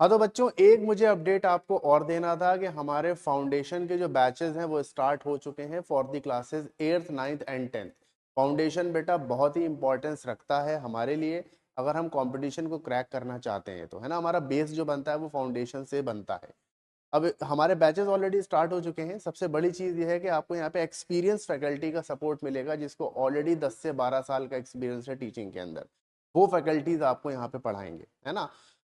हाँ तो बच्चों एक मुझे अपडेट आपको और देना था कि हमारे फाउंडेशन के जो बैचेस हैं वो स्टार्ट हो चुके हैं for the classes 8th 9th and 10th। Foundation बेटा बहुत ही इंपॉर्टेंस रखता है हमारे लिए, अगर हम कंपटीशन को क्रैक करना चाहते हैं तो, है ना। हमारा बेस जो बनता है वो फाउंडेशन से बनता है। अब हमारे बैचेस ऑलरेडी स्टार्ट हो चुके हैं। सबसे बड़ी चीज़ ये है कि आपको यहाँ पे एक्सपीरियंस फैकल्टी का सपोर्ट मिलेगा, जिसको ऑलरेडी 10 से 12 साल का एक्सपीरियंस है टीचिंग के अंदर। वो फैकल्टीज आपको यहाँ पे पढ़ाएंगे, है ना।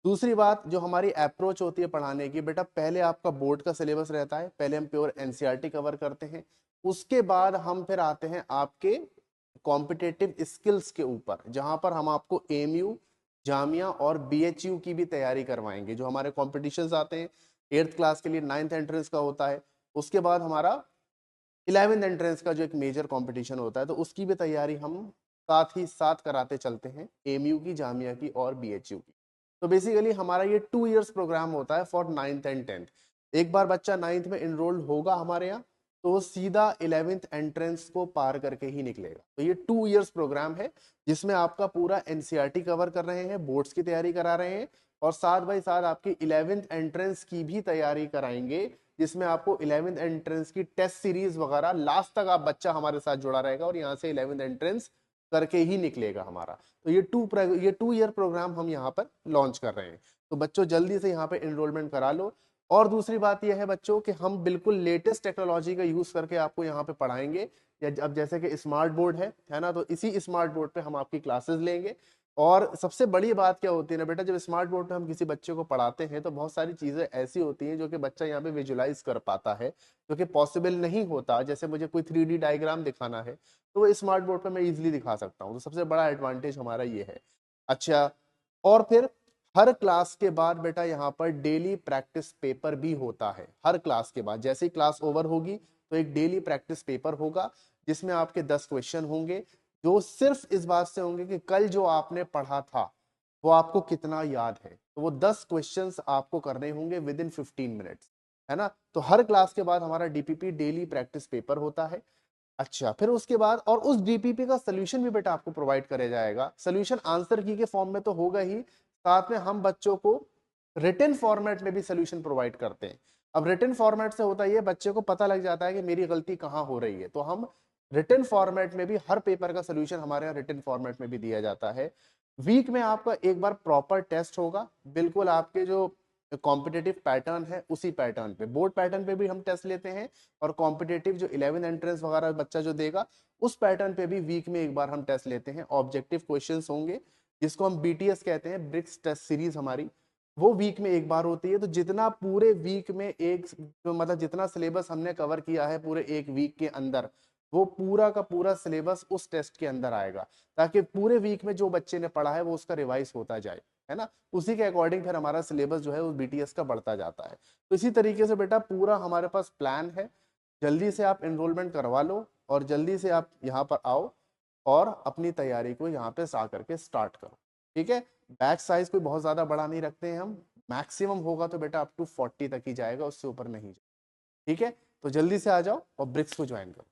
दूसरी बात जो हमारी अप्रोच होती है पढ़ाने की, बेटा पहले आपका बोर्ड का सिलेबस रहता है, पहले हम प्योर एनसीईआरटी कवर करते हैं। उसके बाद हम फिर आते हैं आपके कॉम्पिटेटिव स्किल्स के ऊपर, जहां पर हम आपको एमयू, जामिया और बीएचयू की भी तैयारी करवाएंगे। जो हमारे कॉम्पिटिशन्स आते हैं 8th क्लास के लिए 9th एंट्रेंस का होता है, उसके बाद हमारा 11th एंट्रेंस का जो एक मेजर कंपटीशन होता है, तो उसकी भी तैयारी हम साथ ही साथ कराते चलते हैं, एमयू की, जामिया की और बीएचयू की। तो बेसिकली हमारा ये 2 इयर्स प्रोग्राम होता है फॉर 9th एंड 10th। एक बार बच्चा 9th में इनरोल्ड होगा हमारे यहाँ, तो वो सीधा 11th एंट्रेंस को पार करके ही निकलेगा। तो ये 2 इयर्स प्रोग्राम है, जिसमें आपका पूरा एनसीईआरटी कवर कर रहे हैं, बोर्ड्स की तैयारी करा रहे हैं, और साथ बाई साथ आपकी 11th एंट्रेंस की भी तैयारी कराएंगे, जिसमें आपको 11th एंट्रेंस की टेस्ट सीरीज वगैरह, लास्ट तक आप बच्चा हमारे साथ जुड़ा रहेगा और यहाँ से 11th एंट्रेंस करके ही निकलेगा हमारा। तो ये 2 ईयर प्रोग्राम हम यहाँ पर लॉन्च कर रहे हैं। तो बच्चों जल्दी से यहाँ पे एनरोलमेंट करा लो। और दूसरी बात यह है बच्चों कि हम बिल्कुल लेटेस्ट टेक्नोलॉजी का यूज करके आपको यहाँ पे पढ़ाएंगे। अब जैसे कि स्मार्ट बोर्ड है ना, तो इसी स्मार्ट बोर्ड पे हम आपकी क्लासेस लेंगे। और सबसे बड़ी बात क्या होती है ना बेटा, जब स्मार्ट बोर्ड पे हम किसी बच्चे को पढ़ाते हैं तो बहुत सारी चीजें ऐसी होती हैं जो कि बच्चा यहाँ पे विजुलाइज कर पाता है, जो कि पॉसिबल नहीं होता। जैसे मुझे कोई 3D डायग्राम दिखाना है तो वो स्मार्ट बोर्ड पे मैं इजीली दिखा सकता हूँ। तो सबसे बड़ा एडवांटेज हमारा ये है। अच्छा, और फिर हर क्लास के बाद बेटा यहाँ पर डेली प्रैक्टिस पेपर भी होता है। हर क्लास के बाद जैसे ही क्लास ओवर होगी तो एक डेली प्रैक्टिस पेपर होगा, जिसमें आपके 10 क्वेश्चन होंगे, जो सिर्फ इस बात से होंगे कि कल जो आपने पढ़ा था वो आपको कितना याद है। तो वो 10 क्वेश्चंस आपको करने होंगे विद इन 15 मिनट्स, है ना। तो हर क्लास के बाद हमारा डीपीपी डेली प्रैक्टिस पेपर होता है। अच्छा, फिर उसके बाद और उस डीपीपी का सोल्यूशन भी बेटा आपको प्रोवाइड किया जाएगा। सोल्यूशन आंसर की के फॉर्म में तो होगा ही, साथ में हम बच्चों को रिटन फॉर्मेट में भी सोल्यूशन प्रोवाइड करते हैं। अब रिटन फॉर्मेट से होता है बच्चे को पता लग जाता है कि मेरी गलती कहाँ हो रही है, तो हम रिटन फॉर्मेट में भी हर पेपर का सोल्यूशन हमारे यहाँ रिटन फॉर्मेट में भी दिया जाता है। वीक में आपका एक बार प्रॉपर टेस्ट होगा, बिल्कुल आपके जो कॉम्पिटेटिव पैटर्न है उसी पैटर्न पे, बोर्ड पैटर्न पे भी हम टेस्ट लेते हैं, और कॉम्पिटेटिव जो 11 एंट्रेंस वगैरह बच्चा जो देगा उस पैटर्न पे भी वीक में एक बार हम टेस्ट लेते हैं। ऑब्जेक्टिव क्वेश्चंस होंगे, जिसको हम बीटीएस कहते हैं, ब्रिक्स टेस्ट सीरीज हमारी, वो वीक में एक बार होती है। तो जितना पूरे वीक में एक, मतलब जितना सिलेबस हमने कवर किया है पूरे एक वीक के अंदर, वो पूरा का पूरा सिलेबस उस टेस्ट के अंदर आएगा, ताकि पूरे वीक में जो बच्चे ने पढ़ा है वो उसका रिवाइज होता जाए, है ना। उसी के अकॉर्डिंग फिर हमारा सिलेबस जो है उस बीटीएस का बढ़ता जाता है। तो इसी तरीके से बेटा पूरा हमारे पास प्लान है। जल्दी से आप एनरोलमेंट करवा लो और जल्दी से आप यहाँ पर आओ और अपनी तैयारी को यहाँ पे सा करके स्टार्ट करो, ठीक है। बैच साइज कोई बहुत ज्यादा बड़ा नहीं रखते हैं हम, मैक्सिमम होगा तो बेटा अप टू 40 तक ही जाएगा, उससे ऊपर नहीं जाएगा, ठीक है। तो जल्दी से आ जाओ और ब्रिक्स को ज्वाइन करो।